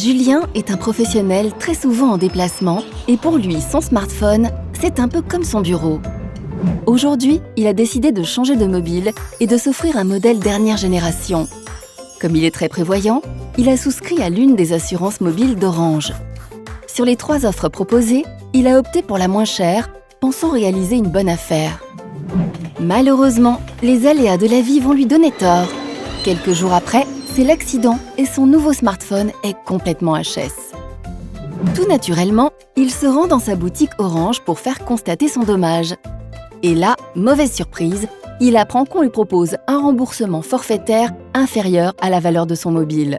Julien est un professionnel très souvent en déplacement et pour lui, son smartphone, c'est un peu comme son bureau. Aujourd'hui, il a décidé de changer de mobile et de s'offrir un modèle dernière génération. Comme il est très prévoyant, il a souscrit à l'une des assurances mobiles d'Orange. Sur les 3 offres proposées, il a opté pour la moins chère, pensant réaliser une bonne affaire. Malheureusement, les aléas de la vie vont lui donner tort. Quelques jours après, c'est l'accident et son nouveau smartphone est complètement HS. Tout naturellement, il se rend dans sa boutique Orange pour faire constater son dommage. Et là, mauvaise surprise, il apprend qu'on lui propose un remboursement forfaitaire inférieur à la valeur de son mobile.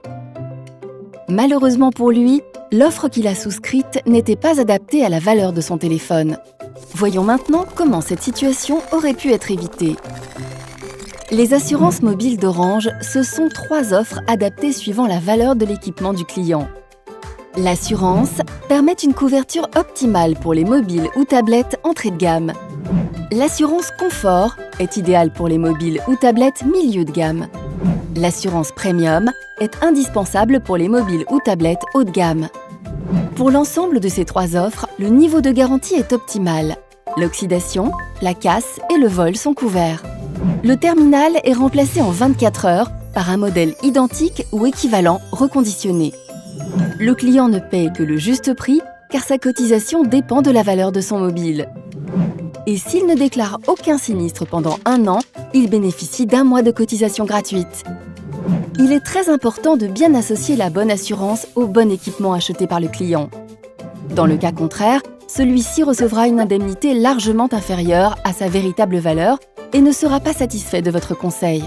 Malheureusement pour lui, l'offre qu'il a souscrite n'était pas adaptée à la valeur de son téléphone. Voyons maintenant comment cette situation aurait pu être évitée. Les assurances mobiles d'Orange, ce sont 3 offres adaptées suivant la valeur de l'équipement du client. L'assurance permet une couverture optimale pour les mobiles ou tablettes entrée de gamme. L'assurance confort est idéale pour les mobiles ou tablettes milieu de gamme. L'assurance premium est indispensable pour les mobiles ou tablettes haut de gamme. Pour l'ensemble de ces 3 offres, le niveau de garantie est optimal. L'oxydation, la casse et le vol sont couverts. Le terminal est remplacé en 24 heures par un modèle identique ou équivalent reconditionné. Le client ne paie que le juste prix car sa cotisation dépend de la valeur de son mobile. Et s'il ne déclare aucun sinistre pendant 1 an, il bénéficie d'1 mois de cotisation gratuite. Il est très important de bien associer la bonne assurance au bon équipement acheté par le client. Dans le cas contraire, celui-ci recevra une indemnité largement inférieure à sa véritable valeur et ne sera pas satisfait de votre conseil.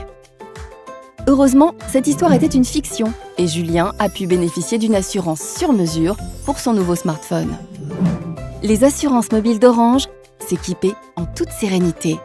Heureusement, cette histoire était une fiction et Julien a pu bénéficier d'une assurance sur mesure pour son nouveau smartphone. Les assurances mobiles d'Orange, s'équiper en toute sérénité.